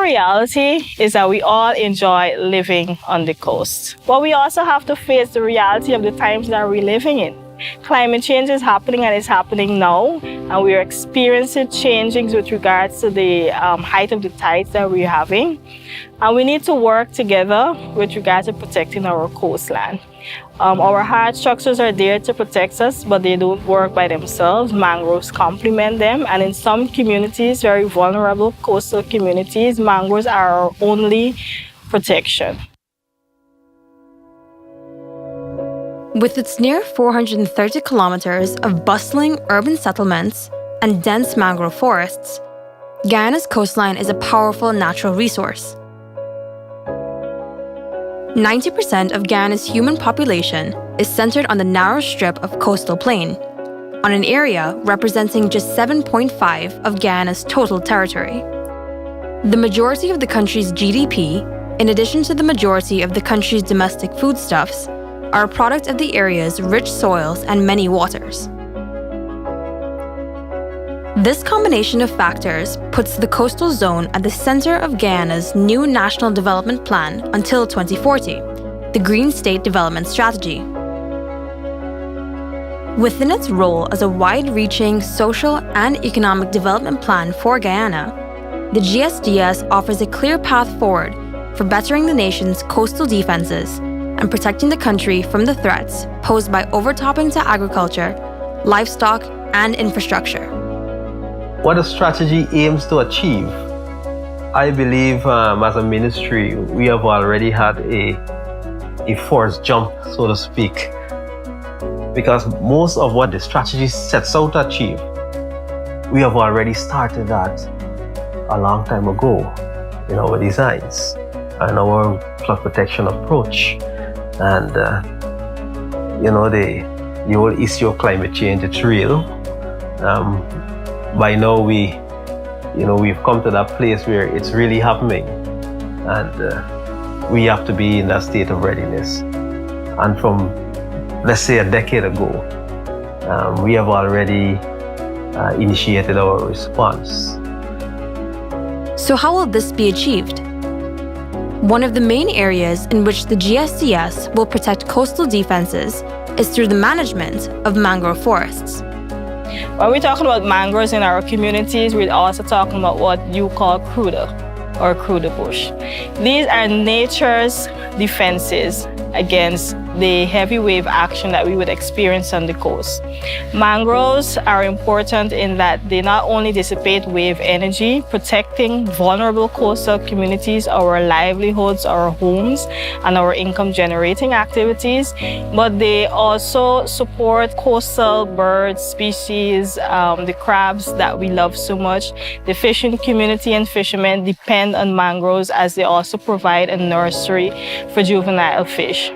reality is that we all enjoy living on the coast. But we also have to face the reality of the times that we're living in. Climate change is happening, and it's happening now, and we are experiencing changes with regards to the height of the tides that we're having. And we need to work together with regards to protecting our coastline. Our hard structures are there to protect us, but they don't work by themselves. Mangroves complement them, and in some communities, very vulnerable coastal communities, mangroves are our only protection. With its near 430 kilometers of bustling urban settlements and dense mangrove forests, Guyana's coastline is a powerful natural resource. 90% of Guyana's human population is centered on the narrow strip of coastal plain, on an area representing just 7.5% of Guyana's total territory. The majority of the country's GDP, in addition to the majority of the country's domestic foodstuffs, are a product of the area's rich soils and many waters. This combination of factors puts the coastal zone at the center of Guyana's new National Development Plan until 2040, the Green State Development Strategy. Within its role as a wide-reaching social and economic development plan for Guyana, the GSDS offers a clear path forward for bettering the nation's coastal defenses and protecting the country from the threats posed by overtopping to agriculture, livestock, and infrastructure. What the strategy aims to achieve, I believe as a ministry, we have already had a forced jump, so to speak, because most of what the strategy sets out to achieve, we have already started that a long time ago in our designs and our flood protection approach. And the whole issue of climate change, it's real. By now we've come to that place where it's really happening, and we have to be in that state of readiness. And from, let's say, a decade ago, we have already initiated our response. So how will this be achieved? One of the main areas in which the GSDS will protect coastal defenses is through the management of mangrove forests. When we're talking about mangroves in our communities, we're also talking about what you call cruda or cruda bush. These are nature's defenses against the heavy wave action that we would experience on the coast. Mangroves are important in that they not only dissipate wave energy, protecting vulnerable coastal communities, our livelihoods, our homes, and our income-generating activities, but they also support coastal bird species, the crabs that we love so much. The fishing community and fishermen depend on mangroves as they also provide a nursery for juvenile fish.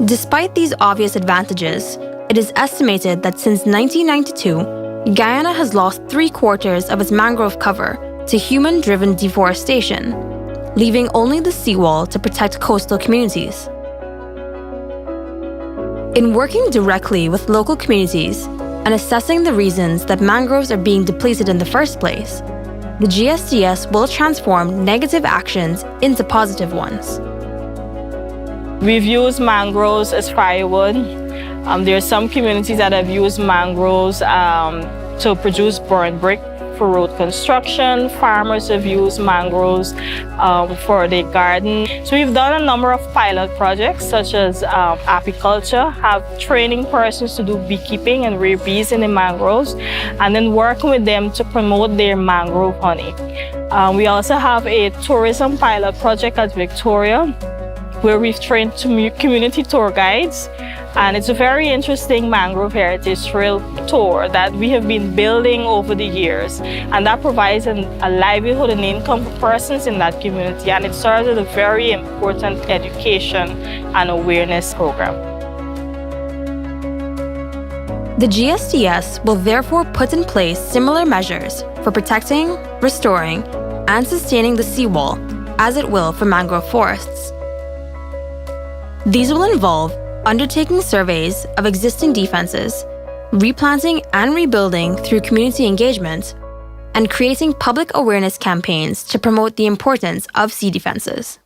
Despite these obvious advantages, it is estimated that since 1992, Guyana has lost 3/4 of its mangrove cover to human-driven deforestation, leaving only the seawall to protect coastal communities. In working directly with local communities and assessing the reasons that mangroves are being depleted in the first place, the GSDS will transform negative actions into positive ones. We've used mangroves as firewood. There are some communities that have used mangroves to produce burnt brick for road construction. Farmers have used mangroves for their garden. So we've done a number of pilot projects, such as apiculture, have training persons to do beekeeping and rear bees in the mangroves, and then working with them to promote their mangrove honey. We also have a tourism pilot project at Victoria, where we've trained community tour guides. And it's a very interesting mangrove heritage trail tour that we have been building over the years. And that provides a livelihood and income for persons in that community. And it serves as a very important education and awareness program. The GSDS will therefore put in place similar measures for protecting, restoring, and sustaining the seawall, as it will for mangrove forests. These will involve undertaking surveys of existing defenses, replanting and rebuilding through community engagement, and creating public awareness campaigns to promote the importance of sea defenses.